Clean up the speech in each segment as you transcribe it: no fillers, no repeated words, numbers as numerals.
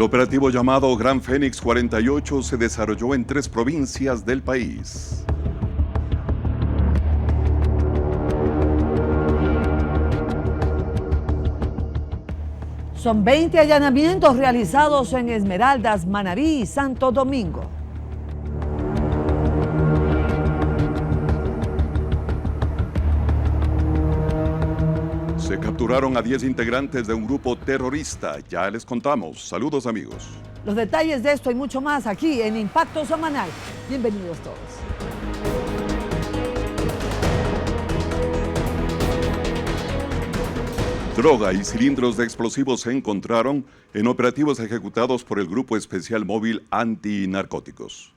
El operativo llamado Gran Fénix 48 se desarrolló en 3 provincias del país. Son 20 allanamientos realizados en Esmeraldas, Manabí y Santo Domingo. Se capturaron a 10 integrantes de un grupo terrorista. Ya les contamos. Saludos, amigos. Los detalles de esto y mucho más aquí en Impacto Semanal. Bienvenidos todos. Droga y cilindros de explosivos se encontraron en operativos ejecutados por el Grupo Especial Móvil Antinarcóticos.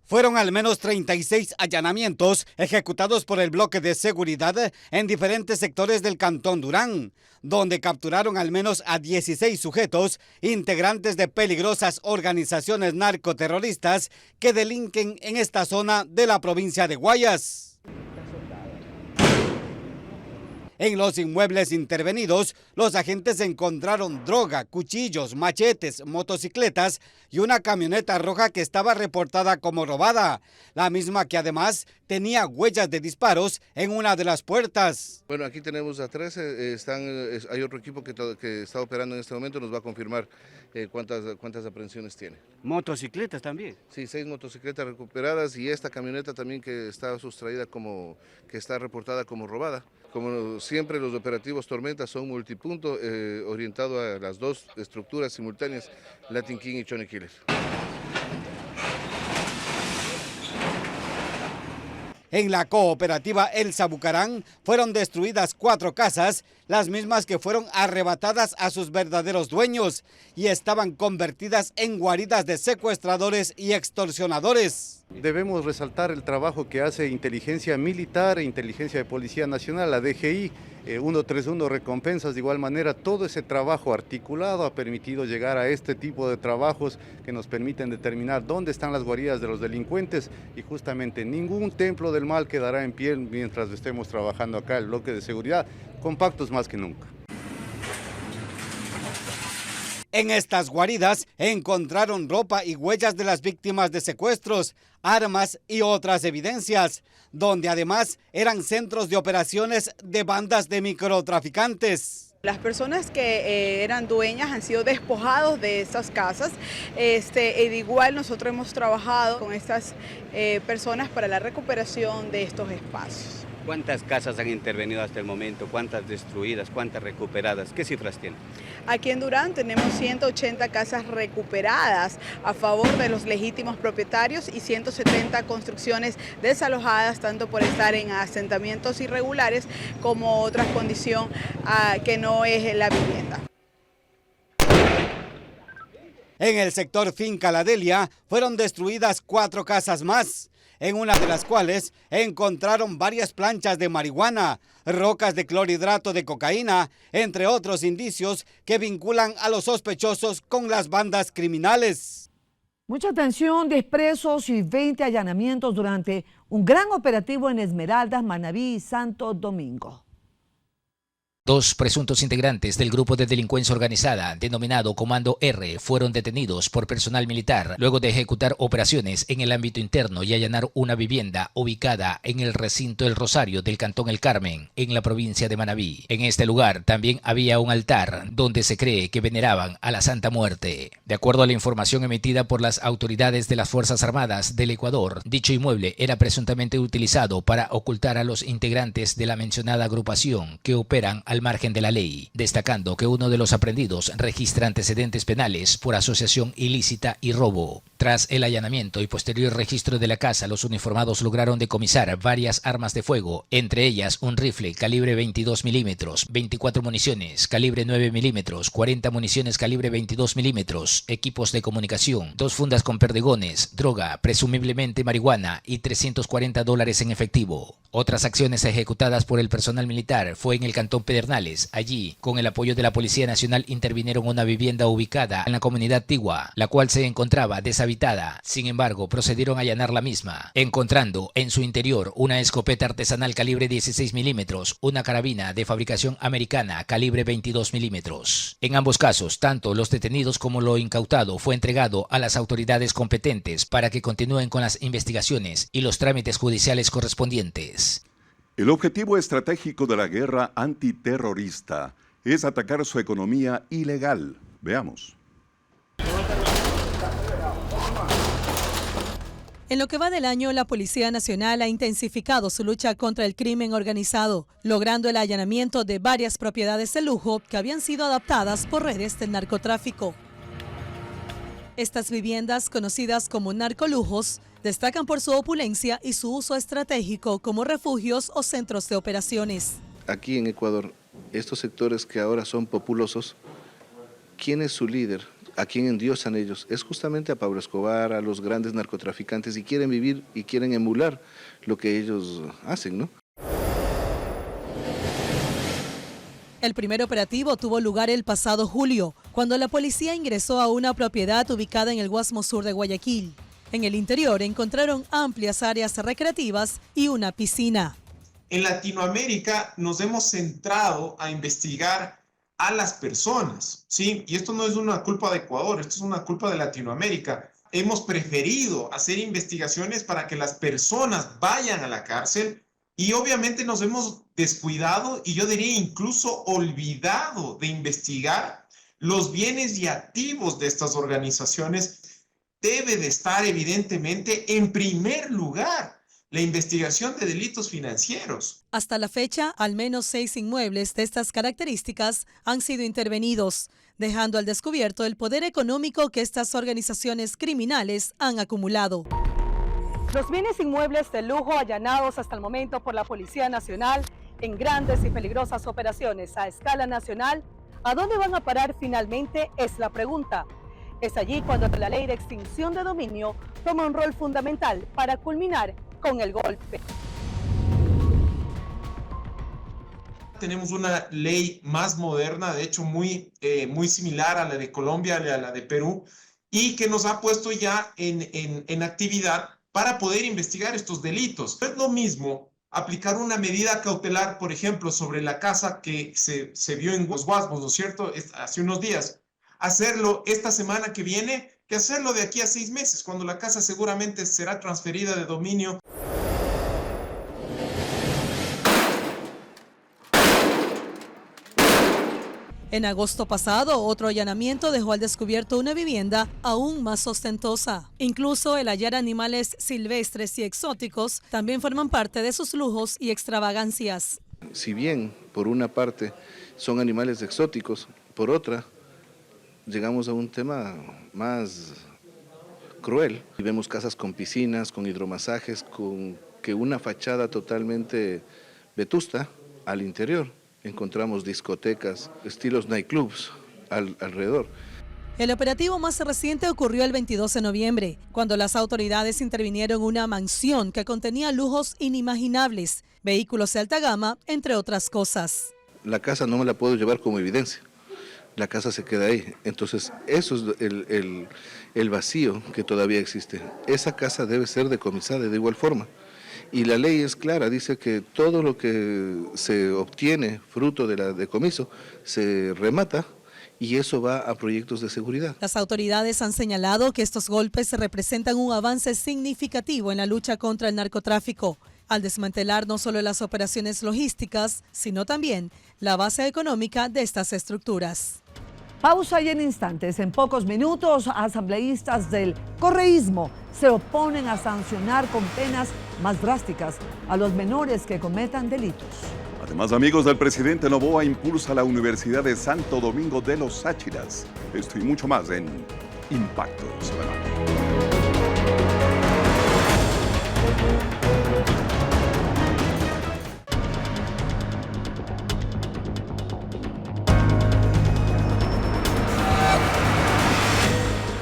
Fueron al menos 36 allanamientos ejecutados por el bloque de seguridad en diferentes sectores del Cantón Durán, donde capturaron al menos a 16 sujetos integrantes de peligrosas organizaciones narcoterroristas que delinquen en esta zona de la provincia de Guayas. En los inmuebles intervenidos, los agentes encontraron droga, cuchillos, machetes, motocicletas y una camioneta roja que estaba reportada como robada, la misma que además tenía huellas de disparos en una de las puertas. Bueno, aquí tenemos a 13, hay otro equipo que está operando en este momento, nos va a confirmar cuántas aprehensiones tiene. ¿Motocicletas también? Sí, 6 motocicletas recuperadas y esta camioneta también que está sustraída que está reportada como robada. Como siempre, los operativos Tormenta son multipunto, orientado a las 2 estructuras simultáneas, Latin King y Johnny Killer. En la cooperativa El Sabucarán fueron destruidas 4 casas, las mismas que fueron arrebatadas a sus verdaderos dueños y estaban convertidas en guaridas de secuestradores y extorsionadores. Debemos resaltar el trabajo que hace Inteligencia Militar e Inteligencia de Policía Nacional, la DGI, 131 recompensas. De igual manera, todo ese trabajo articulado ha permitido llegar a este tipo de trabajos que nos permiten determinar dónde están las guaridas de los delincuentes y justamente ningún templo del mal quedará en pie mientras estemos trabajando acá el bloque de seguridad, compactos más que nunca. En estas guaridas encontraron ropa y huellas de las víctimas de secuestros, armas y otras evidencias, donde además eran centros de operaciones de bandas de microtraficantes. Las personas que eran dueñas han sido despojados de estas casas. De igual nosotros hemos trabajado con estas personas para la recuperación de estos espacios. ¿Cuántas casas han intervenido hasta el momento? ¿Cuántas destruidas? ¿Cuántas recuperadas? ¿Qué cifras tienen? Aquí en Durán tenemos 180 casas recuperadas a favor de los legítimos propietarios y 170 construcciones desalojadas, tanto por estar en asentamientos irregulares como otra condición que no es la vivienda. En el sector Finca La Delia fueron destruidas 4 casas más, en una de las cuales encontraron varias planchas de marihuana, rocas de clorhidrato de cocaína, entre otros indicios que vinculan a los sospechosos con las bandas criminales. Mucha atención, 10 presos y 20 allanamientos durante un gran operativo en Esmeraldas, Manabí y Santo Domingo. 2 presuntos integrantes del grupo de delincuencia organizada denominado Comando R fueron detenidos por personal militar luego de ejecutar operaciones en el ámbito interno y allanar una vivienda ubicada en el recinto El Rosario del Cantón El Carmen, en la provincia de Manabí. En este lugar también había un altar donde se cree que veneraban a la Santa Muerte. De acuerdo a la información emitida por las autoridades de las Fuerzas Armadas del Ecuador, dicho inmueble era presuntamente utilizado para ocultar a los integrantes de la mencionada agrupación que operan al margen de la ley, destacando que uno de los aprehendidos registra antecedentes penales por asociación ilícita y robo. Tras el allanamiento y posterior registro de la casa, los uniformados lograron decomisar varias armas de fuego, entre ellas un rifle calibre 22 milímetros, 24 municiones calibre 9 milímetros, 40 municiones calibre 22 milímetros, equipos de comunicación, 2 fundas con perdigones, droga, presumiblemente marihuana y $340 en efectivo. Otras acciones ejecutadas por el personal militar fue en el Cantón Pedernales, invernales. Allí, con el apoyo de la Policía Nacional, intervinieron una vivienda ubicada en la comunidad Tigua, la cual se encontraba deshabitada. Sin embargo, procedieron a allanar la misma, encontrando en su interior una escopeta artesanal calibre 16 milímetros, una carabina de fabricación americana calibre 22 milímetros. En ambos casos, tanto los detenidos como lo incautado fue entregado a las autoridades competentes para que continúen con las investigaciones y los trámites judiciales correspondientes. El objetivo estratégico de la guerra antiterrorista es atacar su economía ilegal. Veamos. En lo que va del año, la Policía Nacional ha intensificado su lucha contra el crimen organizado, logrando el allanamiento de varias propiedades de lujo que habían sido adaptadas por redes del narcotráfico. Estas viviendas, conocidas como narcolujos, destacan por su opulencia y su uso estratégico como refugios o centros de operaciones. Aquí en Ecuador, estos sectores que ahora son populosos, ¿quién es su líder? ¿A quién endiosan ellos? Es justamente a Pablo Escobar, a los grandes narcotraficantes, y quieren vivir y quieren emular lo que ellos hacen, ¿no? El primer operativo tuvo lugar el pasado julio, cuando la policía ingresó a una propiedad ubicada en el Guasmo Sur de Guayaquil. En el interior encontraron amplias áreas recreativas y una piscina. En Latinoamérica nos hemos centrado a investigar a las personas, ¿sí? Y esto no es una culpa de Ecuador, esto es una culpa de Latinoamérica. Hemos preferido hacer investigaciones para que las personas vayan a la cárcel y obviamente nos hemos descuidado y yo diría incluso olvidado de investigar los bienes y activos de estas organizaciones. Debe de estar evidentemente en primer lugar la investigación de delitos financieros. Hasta la fecha, al menos 6 inmuebles de estas características han sido intervenidos, dejando al descubierto el poder económico que estas organizaciones criminales han acumulado. Los bienes inmuebles de lujo allanados hasta el momento por la Policía Nacional en grandes y peligrosas operaciones a escala nacional, ¿a dónde van a parar finalmente? Es la pregunta. Es allí cuando la ley de extinción de dominio toma un rol fundamental para culminar con el golpe. Tenemos una ley más moderna, de hecho muy similar a la de Colombia, a la de Perú, y que nos ha puesto ya en actividad para poder investigar estos delitos. No es lo mismo aplicar una medida cautelar, por ejemplo, sobre la casa que se vio en Los Guasmos, ¿no es cierto?, hace unos días. Hacerlo esta semana que viene, que hacerlo de aquí a 6 meses, cuando la casa seguramente será transferida de dominio. En agosto pasado, otro allanamiento dejó al descubierto una vivienda aún más ostentosa. Incluso el hallar animales silvestres y exóticos también forman parte de sus lujos y extravagancias. Si bien, por una parte, son animales exóticos, por otra, llegamos a un tema más cruel. Y vemos casas con piscinas, con hidromasajes, con que una fachada totalmente vetusta al interior. Encontramos discotecas, estilos nightclubs alrededor. El operativo más reciente ocurrió el 22 de noviembre, cuando las autoridades intervinieron en una mansión que contenía lujos inimaginables, vehículos de alta gama, entre otras cosas. La casa no me la puedo llevar como evidencia. La casa se queda ahí. Entonces, eso es el vacío que todavía existe. Esa casa debe ser decomisada de igual forma. Y la ley es clara, dice que todo lo que se obtiene fruto de la decomiso se remata y eso va a proyectos de seguridad. Las autoridades han señalado que estos golpes representan un avance significativo en la lucha contra el narcotráfico, al desmantelar no solo las operaciones logísticas, sino también la base económica de estas estructuras. Pausa y en instantes, en pocos minutos, asambleístas del correísmo se oponen a sancionar con penas más drásticas a los menores que cometan delitos. Además, amigos, del presidente Noboa impulsa la Universidad de Santo Domingo de los Sáchiras. Esto y mucho más en Impacto Semanal.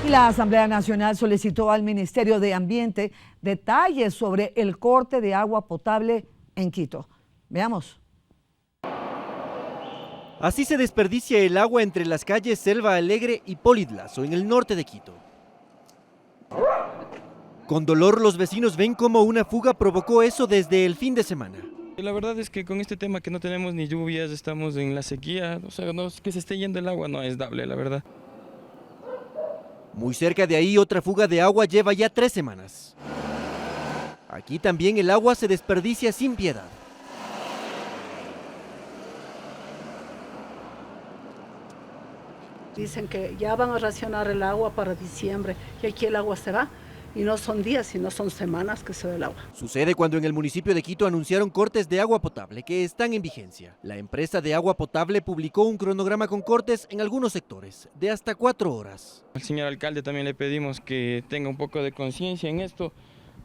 La Asamblea Nacional solicitó al Ministerio de Ambiente detalles sobre el corte de agua potable en Quito. Veamos. Así se desperdicia el agua entre las calles Selva Alegre y Politlazo, en el norte de Quito. Con dolor, los vecinos ven cómo una fuga provocó eso desde el fin de semana. La verdad es que con este tema que no tenemos ni lluvias, estamos en la sequía, o sea, no, que se esté yendo el agua no es dable, la verdad. Muy cerca de ahí, otra fuga de agua lleva ya 3 semanas. Aquí también el agua se desperdicia sin piedad. Dicen que ya van a racionar el agua para diciembre y aquí el agua se va. Y no son días, sino son semanas que se va el agua. Sucede cuando en el municipio de Quito anunciaron cortes de agua potable que están en vigencia. La empresa de agua potable publicó un cronograma con cortes en algunos sectores de hasta 4 horas. Al señor alcalde también le pedimos que tenga un poco de conciencia en esto,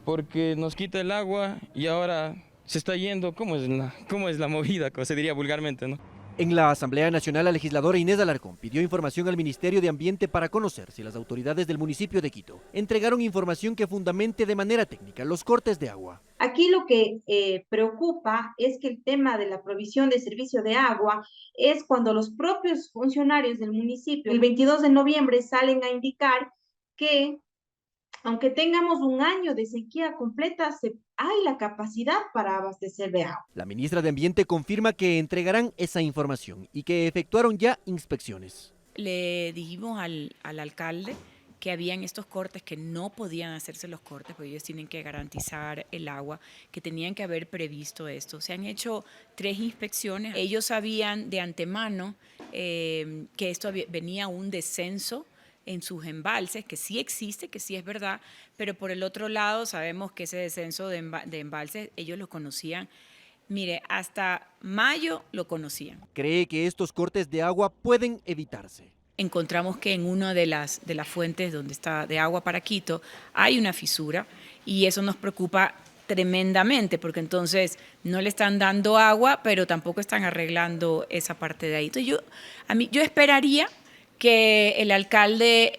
porque nos quita el agua y ahora se está yendo. ¿Cómo es la movida? Como se diría vulgarmente, ¿no? En la Asamblea Nacional, la legisladora Inés Alarcón pidió información al Ministerio de Ambiente para conocer si las autoridades del municipio de Quito entregaron información que fundamente de manera técnica los cortes de agua. Aquí lo que preocupa es que el tema de la provisión de servicio de agua es cuando los propios funcionarios del municipio el 22 de noviembre salen a indicar que aunque tengamos un año de sequía completa, hay la capacidad para abastecer de agua. La ministra de Ambiente confirma que entregarán esa información y que efectuaron ya inspecciones. Le dijimos al alcalde que habían estos cortes, que no podían hacerse los cortes, porque ellos tienen que garantizar el agua, que tenían que haber previsto esto. Se han hecho 3 inspecciones. Ellos sabían de antemano que esto venía un descenso en sus embalses, que sí existe, que sí es verdad, pero por el otro lado sabemos que ese descenso de embalses ellos lo conocían. Mire, hasta mayo lo conocían. Cree que estos cortes de agua pueden evitarse. Encontramos que en una de las fuentes donde está de agua para Quito hay una fisura y eso nos preocupa tremendamente, porque entonces no le están dando agua, pero tampoco están arreglando esa parte de ahí. Entonces yo esperaría que el alcalde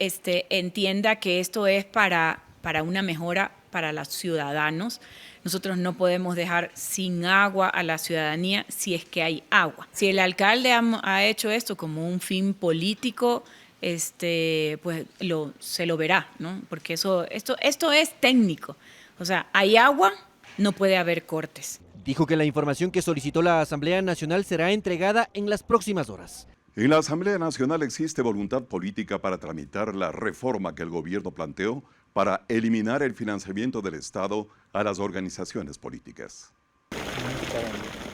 entienda que esto es para una mejora para los ciudadanos. Nosotros no podemos dejar sin agua a la ciudadanía si es que hay agua. Si el alcalde ha hecho esto como un fin político, pues se lo verá, ¿no? Porque esto es técnico. O sea, hay agua, no puede haber cortes. Dijo que la información que solicitó la Asamblea Nacional será entregada en las próximas horas. En la Asamblea Nacional existe voluntad política para tramitar la reforma que el gobierno planteó para eliminar el financiamiento del Estado a las organizaciones políticas.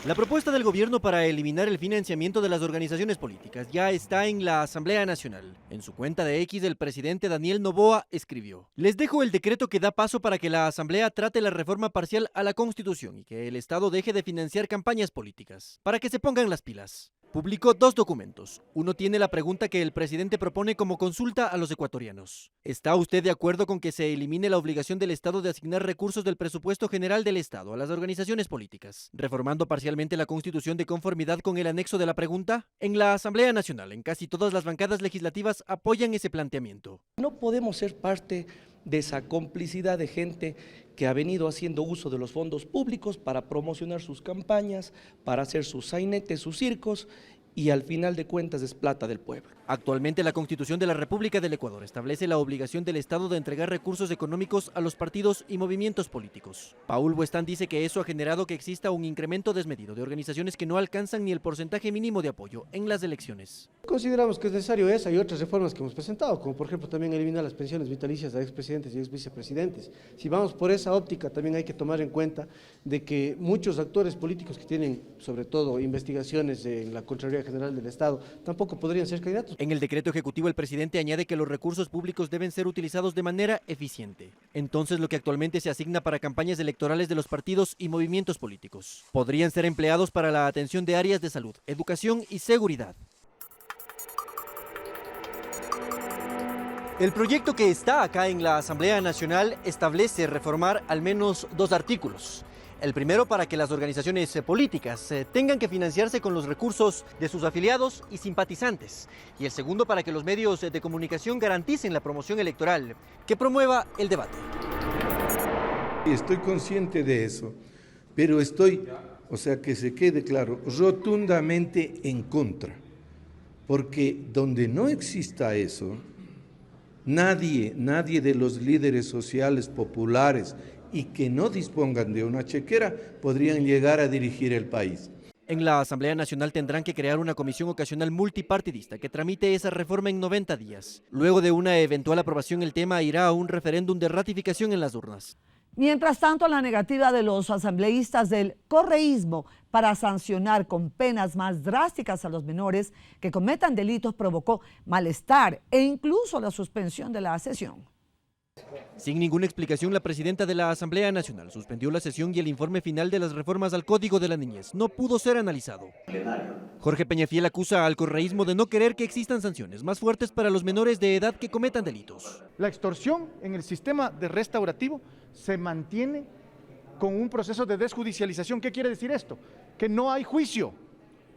La propuesta del gobierno para eliminar el financiamiento de las organizaciones políticas ya está en la Asamblea Nacional. En su cuenta de X, el presidente Daniel Noboa escribió: "Les dejo el decreto que da paso para que la Asamblea trate la reforma parcial a la Constitución y que el Estado deje de financiar campañas políticas, para que se pongan las pilas". Publicó 2 documentos. Uno tiene la pregunta que el presidente propone como consulta a los ecuatorianos. ¿Está usted de acuerdo con que se elimine la obligación del Estado de asignar recursos del presupuesto general del Estado a las organizaciones políticas, reformando parcialmente la Constitución de conformidad con el anexo de la pregunta? En la Asamblea Nacional, en casi todas las bancadas legislativas apoyan ese planteamiento. No podemos ser parte de esa complicidad de gente que ha venido haciendo uso de los fondos públicos para promocionar sus campañas, para hacer sus sainetes, sus circos, y al final de cuentas es plata del pueblo. Actualmente la Constitución de la República del Ecuador establece la obligación del Estado de entregar recursos económicos a los partidos y movimientos políticos. Paul Buestán dice que eso ha generado que exista un incremento desmedido de organizaciones que no alcanzan ni el porcentaje mínimo de apoyo en las elecciones. Consideramos que es necesario esa y otras reformas que hemos presentado, como por ejemplo también eliminar las pensiones vitalicias a expresidentes y exvicepresidentes. Si vamos por esa óptica, también hay que tomar en cuenta de que muchos actores políticos que tienen, sobre todo, investigaciones en la Contraloría General del Estado, tampoco podrían ser candidatos. En el decreto ejecutivo, el presidente añade que los recursos públicos deben ser utilizados de manera eficiente. Entonces, lo que actualmente se asigna para campañas electorales de los partidos y movimientos políticos podrían ser empleados para la atención de áreas de salud, educación y seguridad. El proyecto que está acá en la Asamblea Nacional establece reformar al menos 2 artículos. El primero, para que las organizaciones políticas tengan que financiarse con los recursos de sus afiliados y simpatizantes. Y el segundo, para que los medios de comunicación garanticen la promoción electoral, que promueva el debate. Estoy consciente de eso, pero que se quede claro, rotundamente en contra porque donde no exista eso, nadie de los líderes sociales populares y que no dispongan de una chequera podrían llegar a dirigir el país. En la Asamblea Nacional tendrán que crear una comisión ocasional multipartidista que tramite esa reforma en 90 días. Luego de una eventual aprobación, el tema irá a un referéndum de ratificación en las urnas. Mientras tanto, la negativa de los asambleístas del correísmo para sancionar con penas más drásticas a los menores que cometan delitos provocó malestar e incluso la suspensión de la sesión. Sin ninguna explicación, la presidenta de la Asamblea Nacional suspendió la sesión y el informe final de las reformas al Código de la Niñez no pudo ser analizado. Jorge Peñafiel acusa al correísmo de no querer que existan sanciones más fuertes para los menores de edad que cometan delitos. La extorsión en el sistema de restaurativo se mantiene con un proceso de desjudicialización. ¿Qué quiere decir esto? Que no hay juicio,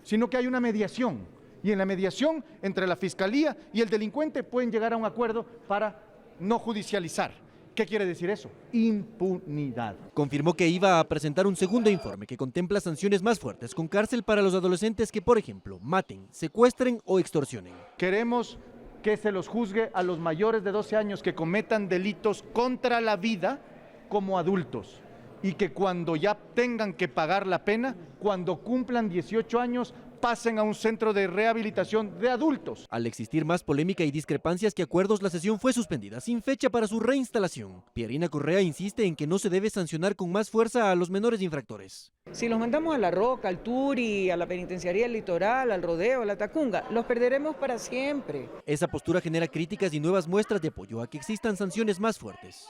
sino que hay una mediación. Y en la mediación entre la Fiscalía y el delincuente pueden llegar a un acuerdo para no judicializar. ¿Qué quiere decir eso? Impunidad. Confirmó que iba a presentar un segundo informe que contempla sanciones más fuertes con cárcel para los adolescentes que, por ejemplo, maten, secuestren o extorsionen. Queremos que se los juzgue a los mayores de 12 años que cometan delitos contra la vida como adultos y que cuando ya tengan que pagar la pena, cuando cumplan 18 años, pasen a un centro de rehabilitación de adultos. Al existir más polémica y discrepancias que acuerdos, la sesión fue suspendida sin fecha para su reinstalación. Pierina Correa insiste en que no se debe sancionar con más fuerza a los menores infractores. Si los mandamos a La Roca, al Turi, a la penitenciaría del Litoral, al Rodeo, a la Tacunga, los perderemos para siempre. Esa postura genera críticas y nuevas muestras de apoyo a que existan sanciones más fuertes.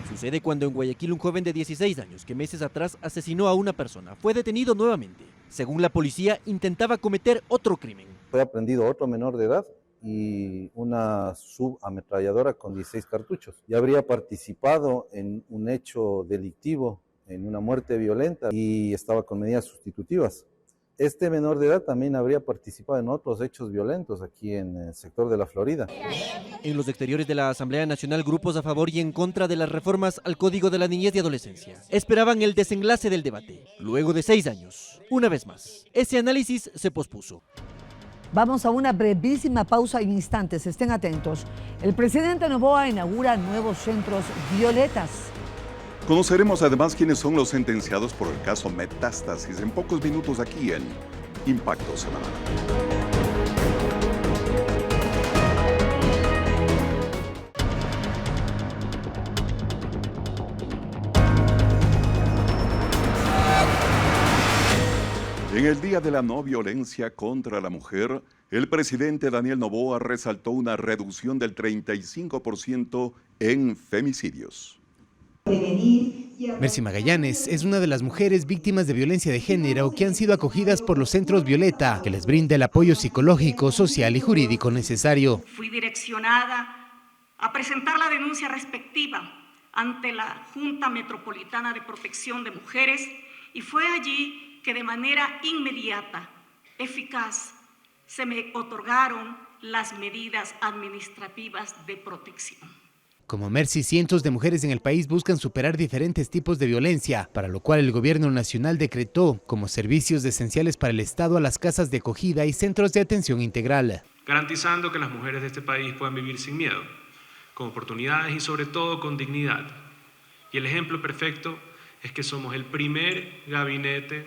Sucede cuando en Guayaquil un joven de 16 años que meses atrás asesinó a una persona fue detenido nuevamente. Según la policía, intentaba cometer otro crimen. Fue aprendido otro menor de edad y una subametralladora con 16 cartuchos. Ya habría participado en un hecho delictivo, en una muerte violenta y estaba con medidas sustitutivas. Este menor de edad también habría participado en otros hechos violentos aquí en el sector de la Florida. En los exteriores de la Asamblea Nacional, grupos a favor y en contra de las reformas al Código de la Niñez y Adolescencia esperaban el desenlace del debate, luego de 6 años. Una vez más, ese análisis se pospuso. Vamos a una brevísima pausa en instantes, estén atentos. El presidente Noboa inaugura nuevos centros violetas. Conoceremos además quiénes son los sentenciados por el caso Metástasis en pocos minutos aquí en Impacto Semanal. En el Día de la No Violencia contra la Mujer, el presidente Daniel Noboa resaltó una reducción del 35% en femicidios. Mercy Magallanes es una de las mujeres víctimas de violencia de género que han sido acogidas por los centros Violeta, que les brinda el apoyo psicológico, social y jurídico necesario. Fui direccionada a presentar la denuncia respectiva ante la Junta Metropolitana de Protección de Mujeres y fue allí que de manera inmediata, eficaz, se me otorgaron las medidas administrativas de protección. Como Mercy, cientos de mujeres en el país buscan superar diferentes tipos de violencia, para lo cual el gobierno nacional decretó como servicios esenciales para el Estado a las casas de acogida y centros de atención integral. Garantizando que las mujeres de este país puedan vivir sin miedo, con oportunidades y sobre todo con dignidad. Y el ejemplo perfecto es que somos el primer gabinete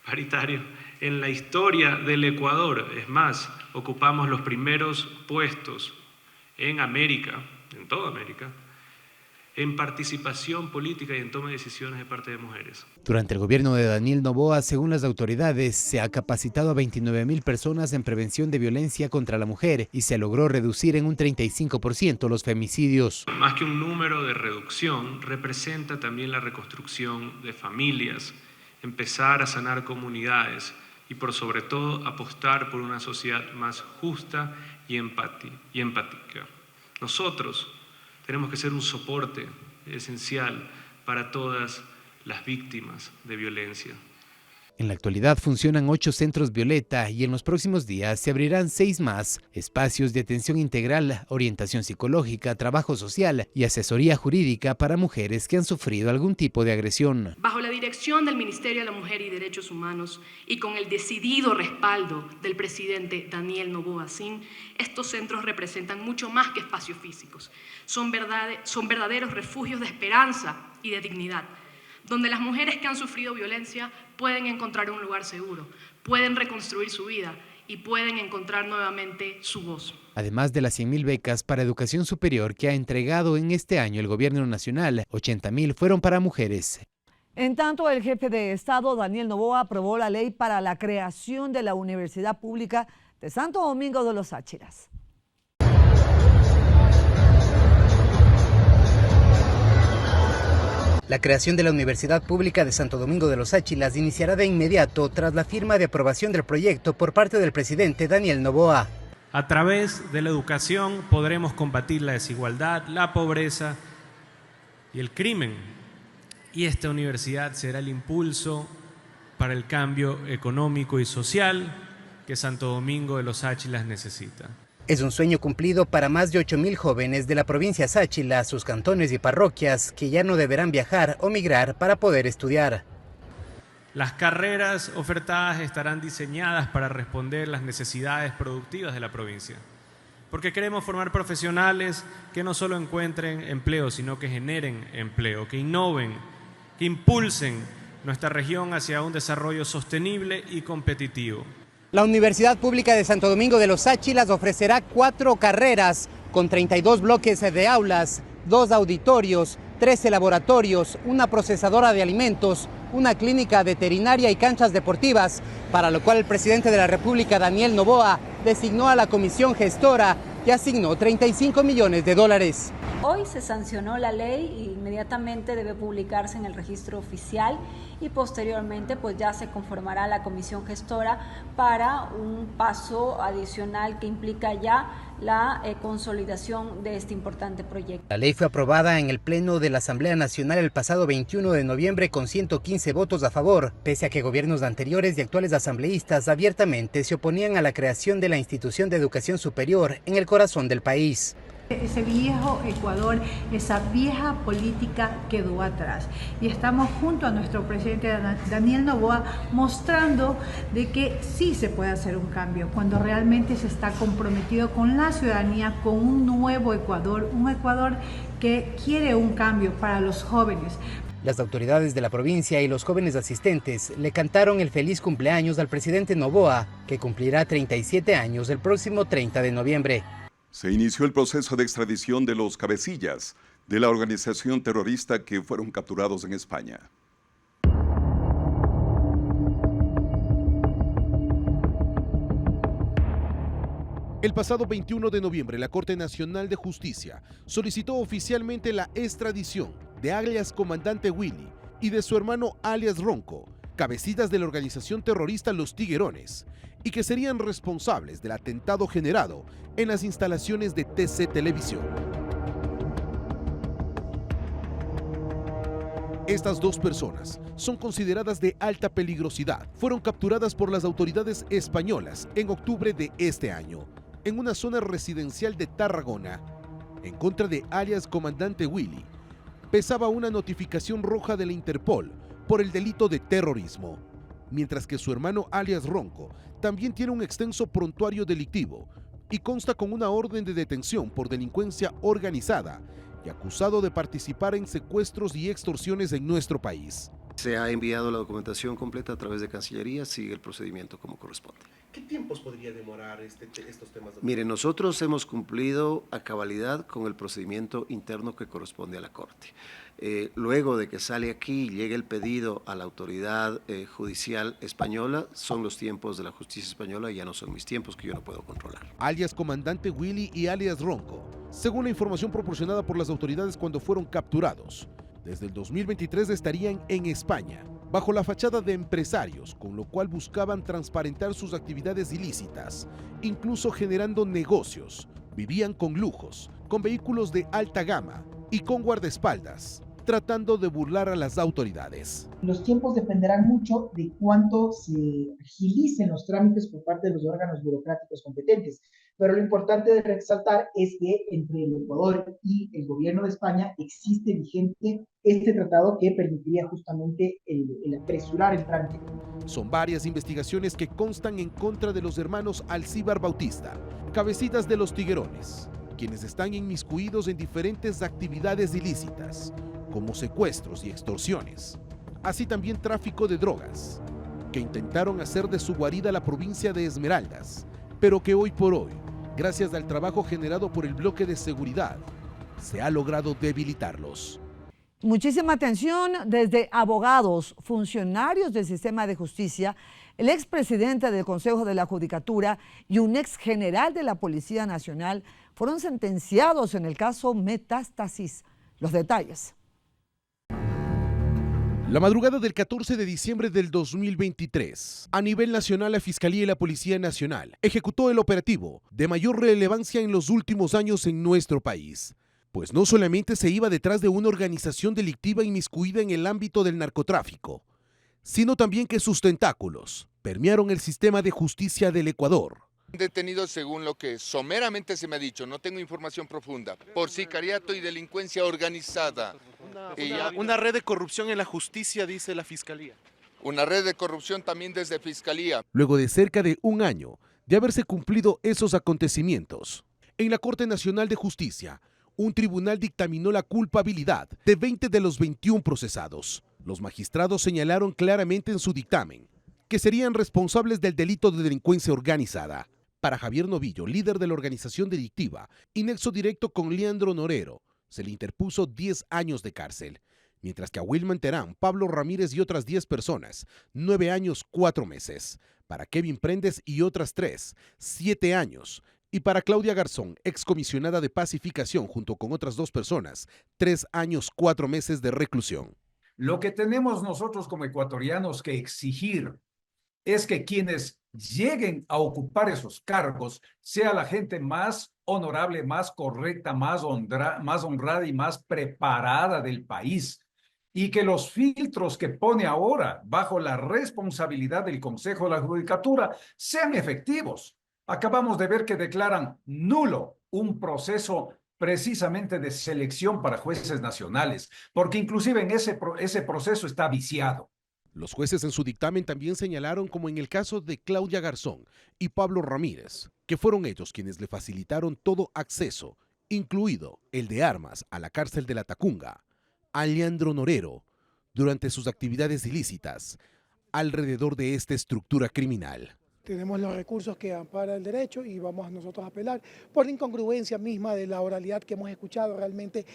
paritario en la historia del Ecuador. Es más, ocupamos los primeros puestos en América, en toda América, en participación política y en toma de decisiones de parte de mujeres. Durante el gobierno de Daniel Noboa, según las autoridades, se ha capacitado a 29,000 personas en prevención de violencia contra la mujer y se logró reducir en un 35% los femicidios. Más que un número de reducción, representa también la reconstrucción de familias, empezar a sanar comunidades y por sobre todo apostar por una sociedad más justa y empática. Nosotros tenemos que ser un soporte esencial para todas las víctimas de violencia. En la actualidad funcionan 8 centros Violeta y en los próximos días se abrirán 6 más, espacios de atención integral, orientación psicológica, trabajo social y asesoría jurídica para mujeres que han sufrido algún tipo de agresión. Bajo la dirección del Ministerio de la Mujer y Derechos Humanos y con el decidido respaldo del presidente Daniel Noboa Sin, estos centros representan mucho más que espacios físicos. Son verdaderos refugios de esperanza y de dignidad, donde las mujeres que han sufrido violencia pueden encontrar un lugar seguro, pueden reconstruir su vida y pueden encontrar nuevamente su voz. Además de las 100.000 becas para educación superior que ha entregado en este año el gobierno nacional, 80.000 fueron para mujeres. En tanto, el jefe de Estado, Daniel Noboa, aprobó la ley para la creación de la Universidad Pública de Santo Domingo de los Áchilas. La creación de la Universidad Pública de Santo Domingo de los Áchilas iniciará de inmediato tras la firma de aprobación del proyecto por parte del presidente Daniel Noboa. A través de la educación podremos combatir la desigualdad, la pobreza y el crimen. Y esta universidad será el impulso para el cambio económico y social que Santo Domingo de los Áchilas necesita. Es un sueño cumplido para más de 8.000 jóvenes de la provincia Sáchila, sus cantones y parroquias, que ya no deberán viajar o migrar para poder estudiar. Las carreras ofertadas estarán diseñadas para responder las necesidades productivas de la provincia, porque queremos formar profesionales que no solo encuentren empleo, sino que generen empleo, que innoven, que impulsen nuestra región hacia un desarrollo sostenible y competitivo. La Universidad Pública de Santo Domingo de los Áchilas ofrecerá 4 carreras con 32 bloques de aulas, 2 auditorios, 13 laboratorios, una procesadora de alimentos, una clínica veterinaria y canchas deportivas, para lo cual el presidente de la República, Daniel Noboa, designó a la comisión gestora que asignó $35 millones. Hoy se sancionó la ley y inmediatamente debe publicarse en el registro oficial y posteriormente pues ya se conformará la comisión gestora para un paso adicional que implica ya la consolidación de este importante proyecto. La ley fue aprobada en el Pleno de la Asamblea Nacional el pasado 21 de noviembre con 115 votos a favor, pese a que gobiernos anteriores y actuales asambleístas abiertamente se oponían a la creación de la institución de educación superior en el corazón del país. Ese viejo Ecuador, esa vieja política quedó atrás y estamos junto a nuestro presidente Daniel Noboa mostrando de que sí se puede hacer un cambio cuando realmente se está comprometido con la ciudadanía, con un nuevo Ecuador, un Ecuador que quiere un cambio para los jóvenes. Las autoridades de la provincia y los jóvenes asistentes le cantaron el feliz cumpleaños al presidente Noboa, que cumplirá 37 años el próximo 30 de noviembre. Se inició el proceso de extradición de los cabecillas de la organización terrorista que fueron capturados en España. El pasado 21 de noviembre, la Corte Nacional de Justicia solicitó oficialmente la extradición de alias Comandante Willy y de su hermano alias Ronco, cabecillas de la organización terrorista Los Tiguerones, y que serían responsables del atentado generado en las instalaciones de TC Televisión. Estas 2 personas son consideradas de alta peligrosidad. Fueron capturadas por las autoridades españolas en octubre de este año, en una zona residencial de Tarragona. En contra de alias Comandante Willy, pesaba una notificación roja de la Interpol por el delito de terrorismo, mientras que su hermano alias Ronco también tiene un extenso prontuario delictivo y consta con una orden de detención por delincuencia organizada y acusado de participar en secuestros y extorsiones en nuestro país. Se ha enviado la documentación completa a través de Cancillería, sigue el procedimiento como corresponde. ¿Qué tiempos podría demorar estos temas? Mire, nosotros hemos cumplido a cabalidad con el procedimiento interno que corresponde a la Corte. Luego de que sale aquí y llegue el pedido a la autoridad judicial española, son los tiempos de la justicia española y ya no son mis tiempos que yo no puedo controlar. Alias Comandante Willy y alias Ronco, según la información proporcionada por las autoridades cuando fueron capturados, desde el 2023 estarían en España, bajo la fachada de empresarios, con lo cual buscaban transparentar sus actividades ilícitas, incluso generando negocios. Vivían con lujos, con vehículos de alta gama y con guardaespaldas. tratando de burlar a las autoridades. Los tiempos dependerán mucho de cuánto se agilicen los trámites por parte de los órganos burocráticos competentes. Pero lo importante de resaltar es que entre el Ecuador y el gobierno de España existe vigente este tratado que permitiría justamente el apresurar el trámite. Son varias investigaciones que constan en contra de los hermanos Alcíbar Bautista, cabecitas de los tiguerones, quienes están inmiscuidos en diferentes actividades ilícitas, como secuestros y extorsiones, así también tráfico de drogas, que intentaron hacer de su guarida la provincia de Esmeraldas, pero que hoy por hoy, gracias al trabajo generado por el bloque de seguridad, se ha logrado debilitarlos. Muchísima atención desde abogados, funcionarios del sistema de justicia, el expresidente del Consejo de la Judicatura y un ex general de la Policía Nacional fueron sentenciados en el caso Metástasis. Los detalles. La madrugada del 14 de diciembre del 2023, a nivel nacional, la Fiscalía y la Policía Nacional ejecutó el operativo de mayor relevancia en los últimos años en nuestro país, pues no solamente se iba detrás de una organización delictiva inmiscuida en el ámbito del narcotráfico, sino también que sus tentáculos permearon el sistema de justicia del Ecuador. Detenidos, según lo que someramente se me ha dicho, no tengo información profunda, por sicariato y delincuencia organizada. Una red de corrupción en la justicia, dice la Fiscalía. Una red de corrupción también desde Fiscalía. Luego de cerca de un año de haberse cumplido esos acontecimientos, en la Corte Nacional de Justicia, un tribunal dictaminó la culpabilidad de 20 de los 21 procesados. Los magistrados señalaron claramente en su dictamen que serían responsables del delito de delincuencia organizada. Para Javier Novillo, líder de la organización delictiva y nexo directo con Leandro Norero, se le interpuso 10 años de cárcel, mientras que a Wilman Terán, Pablo Ramírez y otras 10 personas, 9 años, 4 meses. Para Kevin Prendes y otras 3, 7 años. Y para Claudia Garzón, excomisionada de pacificación junto con otras 2 personas, 3 años, 4 meses de reclusión. Lo que tenemos nosotros como ecuatorianos que exigir es que quienes lleguen a ocupar esos cargos sea la gente más honorable, más correcta, más honrada y más preparada del país. Y que los filtros que pone ahora bajo la responsabilidad del Consejo de la Judicatura sean efectivos. Acabamos de ver que declaran nulo un proceso precisamente de selección para jueces nacionales, porque inclusive en ese proceso está viciado. Los jueces en su dictamen también señalaron, como en el caso de Claudia Garzón y Pablo Ramírez, que fueron ellos quienes le facilitaron todo acceso, incluido el de armas, a la cárcel de la Tacunga, a Leandro Norero, durante sus actividades ilícitas, alrededor de esta estructura criminal. Tenemos los recursos que ampara el derecho y vamos nosotros a apelar por la incongruencia misma de la oralidad que hemos escuchado. Realmente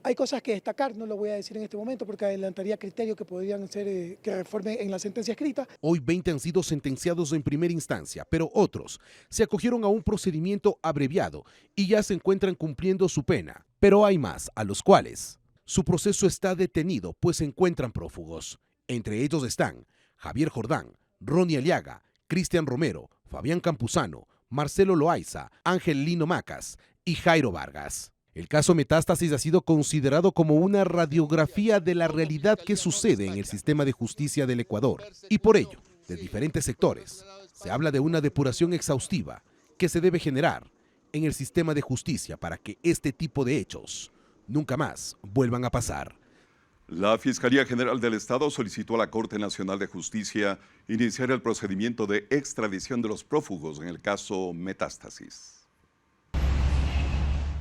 hay cosas que destacar, no lo voy a decir en este momento porque adelantaría criterios que podrían ser que reformen en la sentencia escrita. Hoy 20 han sido sentenciados en primera instancia, pero otros se acogieron a un procedimiento abreviado y ya se encuentran cumpliendo su pena. Pero hay más, a los cuales su proceso está detenido, pues se encuentran prófugos. Entre ellos están Javier Jordán, Ronnie Aliaga, Cristian Romero, Fabián Campuzano, Marcelo Loaiza, Ángel Lino Macas y Jairo Vargas. El caso Metástasis ha sido considerado como una radiografía de la realidad que sucede en el sistema de justicia del Ecuador. Y por ello, de diferentes sectores, se habla de una depuración exhaustiva que se debe generar en el sistema de justicia para que este tipo de hechos nunca más vuelvan a pasar. La Fiscalía General del Estado solicitó a la Corte Nacional de Justicia iniciar el procedimiento de extradición de los prófugos en el caso Metástasis.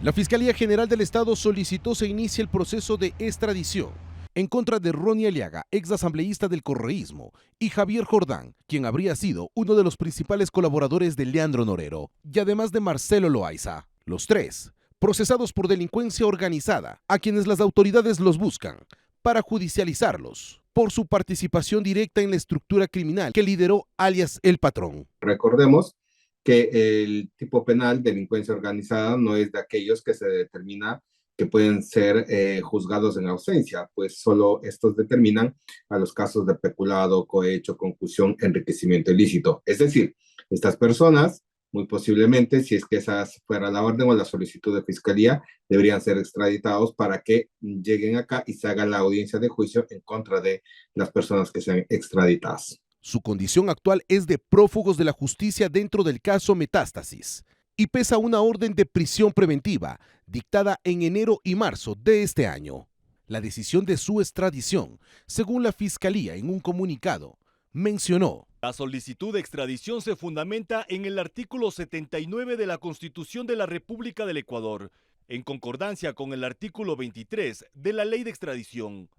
La Fiscalía General del Estado solicitó se inicie el proceso de extradición en contra de Ronnie Aliaga, ex asambleísta del correísmo, y Javier Jordán, quien habría sido uno de los principales colaboradores de Leandro Norero, y además de Marcelo Loaiza. Los 3, procesados por delincuencia organizada, a quienes las autoridades los buscan para judicializarlos por su participación directa en la estructura criminal que lideró alias El Patrón. Recordemos que el tipo penal delincuencia organizada no es de aquellos que se determina que pueden ser juzgados en ausencia, pues solo estos determinan a los casos de peculado, cohecho, concusión, enriquecimiento ilícito. Es decir, estas personas muy posiblemente, si es que esa fuera la orden o la solicitud de fiscalía, deberían ser extraditados para que lleguen acá y se haga la audiencia de juicio en contra de las personas que sean extraditadas. Su condición actual es de prófugos de la justicia dentro del caso Metástasis y pesa una orden de prisión preventiva dictada en enero y marzo de este año. La decisión de su extradición, según la Fiscalía en un comunicado, mencionó: la solicitud de extradición se fundamenta en el artículo 79 de la Constitución de la República del Ecuador, en concordancia con el artículo 23 de la Ley de Extradición.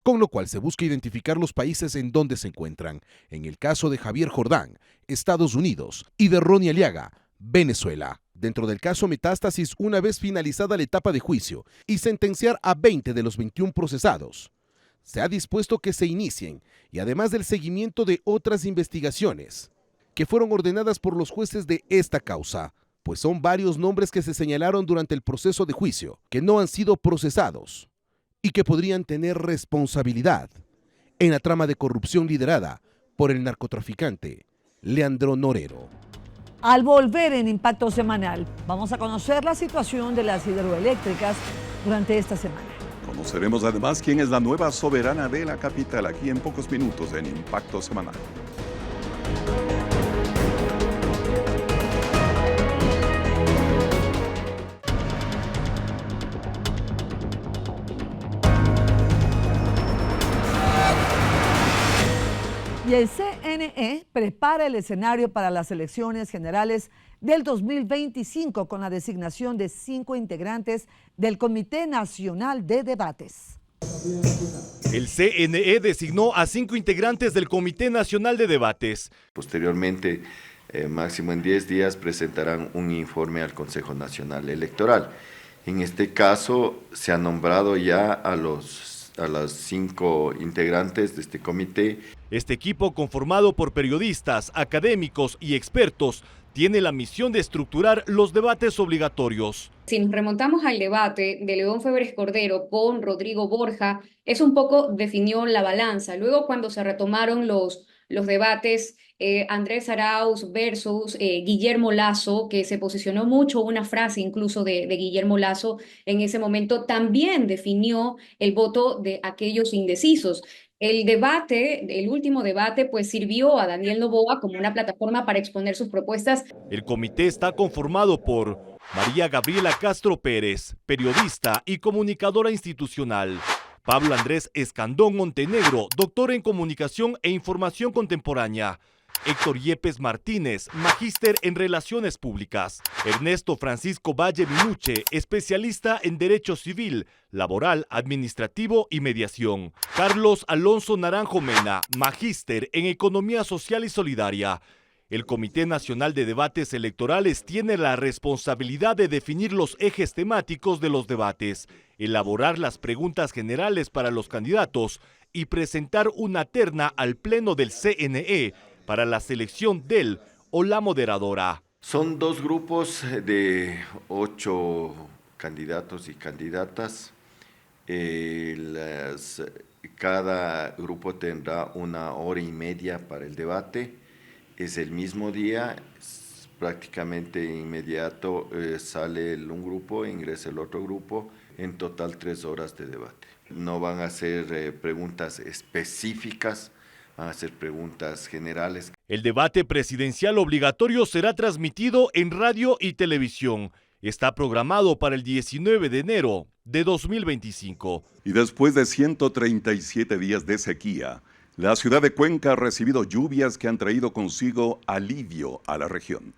Con lo cual se busca identificar los países en donde se encuentran. En el caso de Javier Jordán, Estados Unidos, y de Ronnie Aliaga, Venezuela. Dentro del caso Metástasis, una vez finalizada la etapa de juicio y sentenciar a 20 de los 21 procesados, se ha dispuesto que se inicien, y además del seguimiento de otras investigaciones que fueron ordenadas por los jueces de esta causa, pues son varios nombres que se señalaron durante el proceso de juicio, que no han sido procesados y que podrían tener responsabilidad en la trama de corrupción liderada por el narcotraficante Leandro Norero. Al volver en Impacto Semanal, vamos a conocer la situación de las hidroeléctricas durante esta semana. Conoceremos además quién es la nueva soberana de la capital aquí en pocos minutos en Impacto Semanal. Y el CNE prepara el escenario para las elecciones generales del 2025 con la designación de 5 integrantes del Comité Nacional de Debates. El CNE designó a 5 integrantes del Comité Nacional de Debates. Posteriormente, máximo en 10 días, presentarán un informe al Consejo Nacional Electoral. En este caso, se ha nombrado ya a las 5 integrantes de este comité. Este equipo, conformado por periodistas, académicos y expertos, tiene la misión de estructurar los debates obligatorios. Si nos remontamos al debate de León Febres Cordero con Rodrigo Borja, eso un poco definió la balanza. Luego, cuando se retomaron los debates, Andrés Arauz versus Guillermo Lasso, que se posicionó mucho, una frase incluso de Guillermo Lasso en ese momento, también definió el voto de aquellos indecisos. El último debate, pues sirvió a Daniel Noboa como una plataforma para exponer sus propuestas. El comité está conformado por María Gabriela Castro Pérez, periodista y comunicadora institucional; Pablo Andrés Escandón Montenegro, doctor en Comunicación e Información Contemporánea; Héctor Yepes Martínez, magíster en Relaciones Públicas; Ernesto Francisco Valle Minuche, especialista en Derecho Civil, Laboral, Administrativo y Mediación; Carlos Alonso Naranjo Mena, magíster en Economía Social y Solidaria. El Comité Nacional de Debates Electorales tiene la responsabilidad de definir los ejes temáticos de los debates, elaborar las preguntas generales para los candidatos y presentar una terna al Pleno del CNE para la selección del o la moderadora. Son 2 grupos de 8 candidatos y candidatas. Cada grupo tendrá 1 hora y media para el debate. Es el mismo día, prácticamente inmediato sale un grupo, ingresa el otro grupo, en total 3 horas de debate. No van a hacer preguntas específicas, van a hacer preguntas generales. El debate presidencial obligatorio será transmitido en radio y televisión. Está programado para el 19 de enero de 2025. Y después de 137 días de sequía, la ciudad de Cuenca ha recibido lluvias que han traído consigo alivio a la región.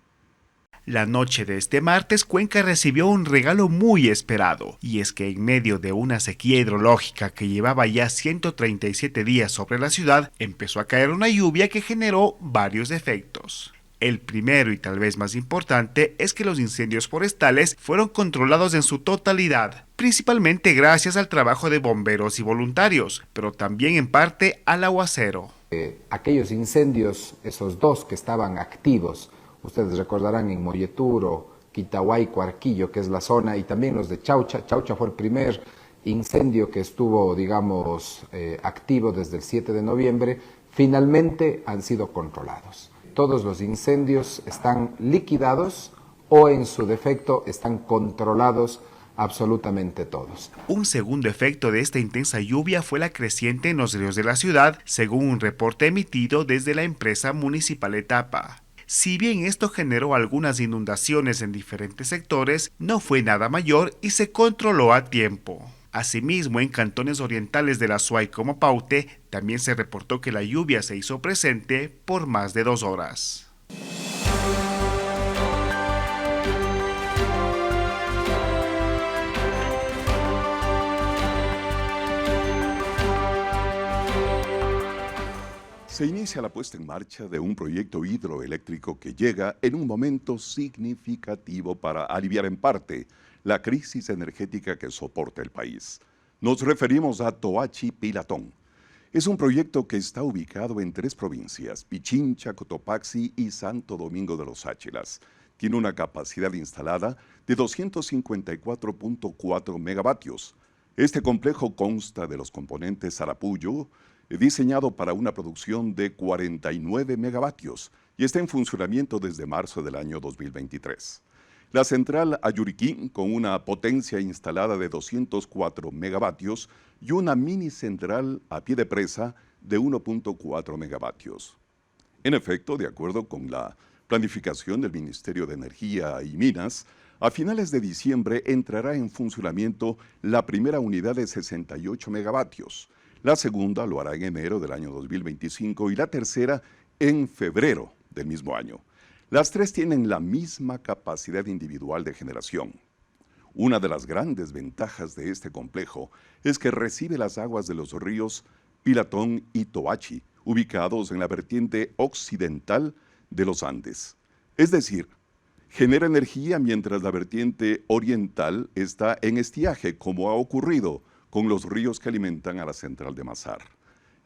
La noche de este martes, Cuenca recibió un regalo muy esperado, y es que en medio de una sequía hidrológica que llevaba ya 137 días sobre la ciudad, empezó a caer una lluvia que generó varios efectos. El primero y tal vez más importante es que los incendios forestales fueron controlados en su totalidad, principalmente gracias al trabajo de bomberos y voluntarios, pero también en parte al aguacero. Aquellos incendios, esos 2 que estaban activos, ustedes recordarán en Molleturo, Quitahuay, Cuarquillo, que es la zona, y también los de Chaucha. Chaucha fue el primer incendio que estuvo, activo desde el 7 de noviembre, finalmente han sido controlados. todos los incendios están liquidados o en su defecto están controlados absolutamente todos. Un segundo efecto de esta intensa lluvia fue la creciente en los ríos de la ciudad, según un reporte emitido desde la empresa municipal Etapa. Si bien esto generó algunas inundaciones en diferentes sectores, no fue nada mayor y se controló a tiempo. Asimismo, en cantones orientales de la Suay como Paute, también se reportó que la lluvia se hizo presente por más de 2 horas. Se inicia la puesta en marcha de un proyecto hidroeléctrico que llega en un momento significativo para aliviar en parte la crisis energética que soporta el país. Nos referimos a Toachi Pilatón. Es un proyecto que está ubicado en 3 provincias, Pichincha, Cotopaxi y Santo Domingo de los Áchilas. Tiene una capacidad instalada de 254.4 megavatios. Este complejo consta de los componentes Sarapullo, diseñado para una producción de 49 megavatios y está en funcionamiento desde marzo del año 2023. La central Ayuriquín, con una potencia instalada de 204 megavatios y una mini central a pie de presa de 1.4 megavatios. En efecto, de acuerdo con la planificación del Ministerio de Energía y Minas, a finales de diciembre entrará en funcionamiento la primera unidad de 68 megavatios. La segunda lo hará en enero del año 2025 y la tercera en febrero del mismo año. Las 3 tienen la misma capacidad individual de generación. Una de las grandes ventajas de este complejo es que recibe las aguas de los ríos Pilatón y Toachi, ubicados en la vertiente occidental de los Andes. Es decir, genera energía mientras la vertiente oriental está en estiaje, como ha ocurrido con los ríos que alimentan a la central de Mazar.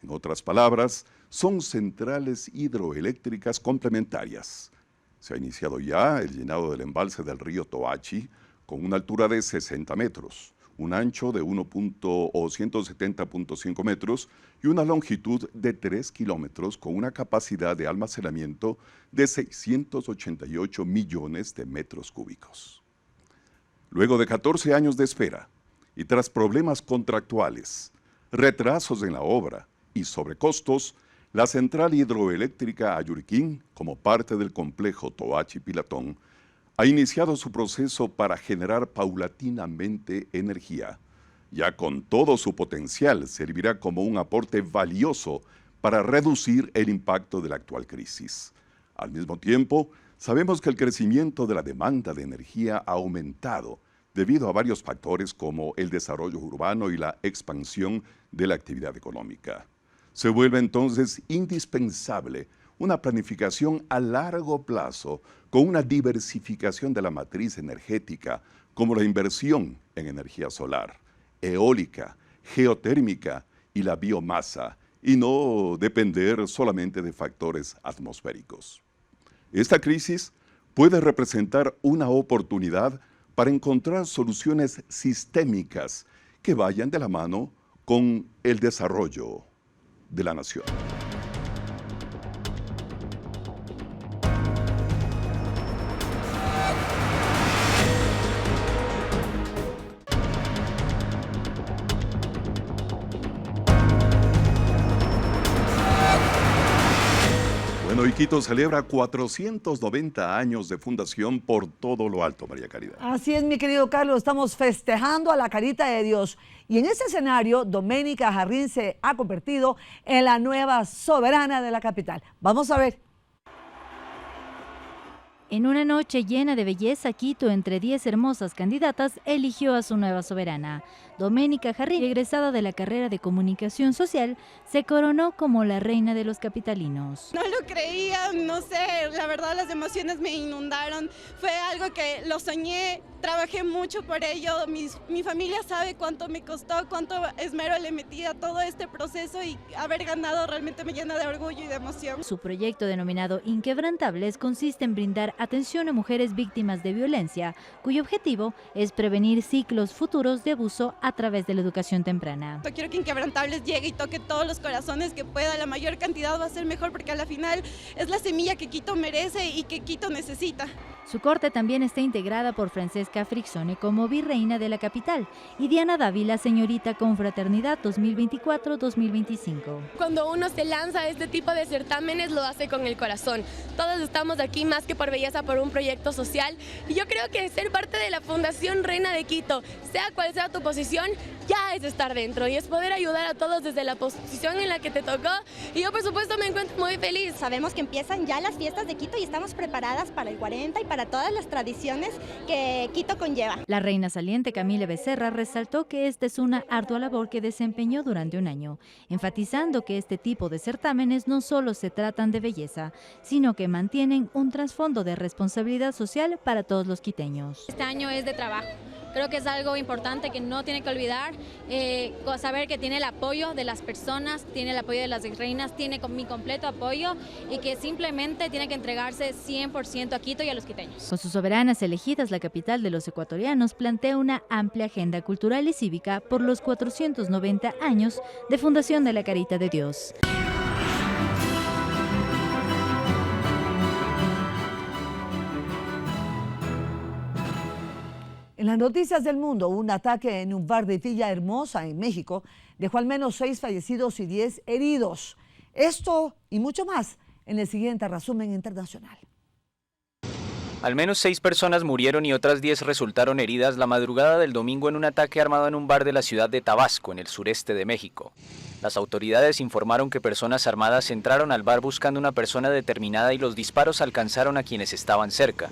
En otras palabras, son centrales hidroeléctricas complementarias. Se ha iniciado ya el llenado del embalse del río Toachi con una altura de 60 metros, un ancho de 170.5 metros y una longitud de 3 kilómetros con una capacidad de almacenamiento de 688 millones de metros cúbicos. Luego de 14 años de espera, y tras problemas contractuales, retrasos en la obra y sobrecostos, la central hidroeléctrica Ayuriquín, como parte del complejo Toachi Pilatón, ha iniciado su proceso para generar paulatinamente energía. Ya con todo su potencial, servirá como un aporte valioso para reducir el impacto de la actual crisis. Al mismo tiempo, sabemos que el crecimiento de la demanda de energía ha aumentado debido a varios factores como el desarrollo urbano y la expansión de la actividad económica. Se vuelve entonces indispensable una planificación a largo plazo con una diversificación de la matriz energética, como la inversión en energía solar, eólica, geotérmica y la biomasa, y no depender solamente de factores atmosféricos. Esta crisis puede representar una oportunidad para encontrar soluciones sistémicas que vayan de la mano con el desarrollo de la nación. Bueno, Iquitos celebra 490 años de fundación por todo lo alto, María Caridad. Así es, mi querido Carlos, estamos festejando a la Carita de Dios. Y en ese escenario, Doménica Jarrín se ha convertido en la nueva soberana de la capital. Vamos a ver. En una noche llena de belleza, Quito, entre 10 hermosas candidatas, eligió a su nueva soberana. Doménica Jarrín, egresada de la carrera de Comunicación Social, se coronó como la reina de los capitalinos. No lo creía, no sé, la verdad las emociones me inundaron. Fue algo que lo soñé trabajé mucho por ello, mi familia sabe cuánto me costó, cuánto esmero le metí a todo este proceso y haber ganado realmente me llena de orgullo y de emoción. Su proyecto denominado Inquebrantables consiste en brindar atención a mujeres víctimas de violencia, cuyo objetivo es prevenir ciclos futuros de abuso a través de la educación temprana. Quiero que Inquebrantables llegue y toque todos los corazones que pueda, la mayor cantidad va a ser mejor porque a la final es la semilla que Quito merece y que Quito necesita. Su corte también está integrada por Francesca Frizzone como virreina de la capital y Diana Dávila, señorita Confraternidad 2024-2025. Cuando uno se lanza a este tipo de certámenes lo hace con el corazón. Todos estamos aquí más que por belleza, por un proyecto social y yo creo que ser parte de la Fundación Reina de Quito, sea cual sea tu posición, ya es estar dentro y es poder ayudar a todos desde la posición en la que te tocó y yo por supuesto me encuentro muy feliz. Sabemos que empiezan ya las fiestas de Quito y estamos preparadas para el 40 y para todas las tradiciones que Quito conlleva. La reina saliente Camila Becerra resaltó que esta es una ardua labor que desempeñó durante un año, enfatizando que este tipo de certámenes no solo se tratan de belleza, sino que mantienen un trasfondo de responsabilidad social para todos los quiteños. Este año es de trabajo. Creo que es algo importante que no tiene que olvidar, saber que tiene el apoyo de las personas, tiene el apoyo de las reinas, tiene mi completo apoyo y que simplemente tiene que entregarse 100% a Quito y a los quiteños. Con sus soberanas elegidas, la capital de los ecuatorianos plantea una amplia agenda cultural y cívica por los 490 años de fundación de la Carita de Dios. En las noticias del mundo, un ataque en un bar de Villahermosa, en México, dejó al menos 6 fallecidos y 10 heridos. Esto y mucho más en el siguiente resumen internacional. Al menos 6 personas murieron y otras 10 resultaron heridas la madrugada del domingo en un ataque armado en un bar de la ciudad de Tabasco, en el sureste de México. Las autoridades informaron que personas armadas entraron al bar buscando una persona determinada y los disparos alcanzaron a quienes estaban cerca.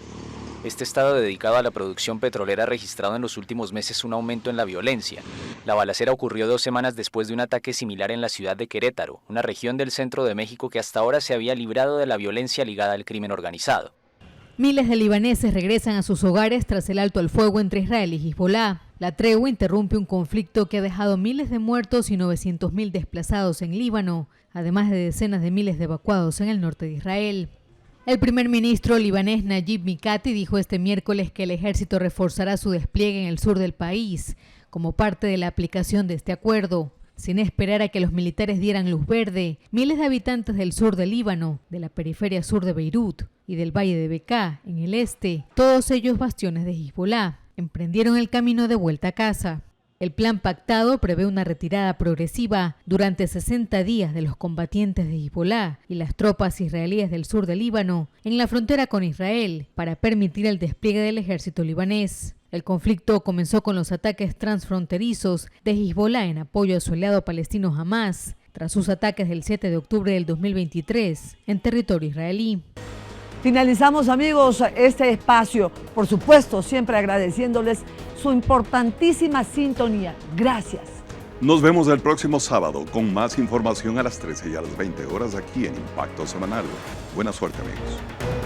Este estado dedicado a la producción petrolera ha registrado en los últimos meses un aumento en la violencia. La balacera ocurrió 2 semanas después de un ataque similar en la ciudad de Querétaro, una región del centro de México que hasta ahora se había librado de la violencia ligada al crimen organizado. Miles de libaneses regresan a sus hogares tras el alto al fuego entre Israel y Hezbolá. La tregua interrumpe un conflicto que ha dejado miles de muertos y 900.000 desplazados en Líbano, además de decenas de miles de evacuados en el norte de Israel. El primer ministro libanés Najib Mikati dijo este miércoles que el ejército reforzará su despliegue en el sur del país como parte de la aplicación de este acuerdo. Sin esperar a que los militares dieran luz verde, miles de habitantes del sur del Líbano, de la periferia sur de Beirut y del valle de Bekaa, en el este, todos ellos bastiones de Hezbolá, emprendieron el camino de vuelta a casa. El plan pactado prevé una retirada progresiva durante 60 días de los combatientes de Hezbolá y las tropas israelíes del sur del Líbano en la frontera con Israel para permitir el despliegue del ejército libanés. El conflicto comenzó con los ataques transfronterizos de Hezbolá en apoyo a su aliado palestino Hamas, tras sus ataques del 7 de octubre del 2023 en territorio israelí. Finalizamos, amigos, este espacio, por supuesto, siempre agradeciéndoles su importantísima sintonía. Gracias. Nos vemos el próximo sábado con más información a las 13 y a las 20 horas aquí en Impacto Semanal. Buena suerte, amigos.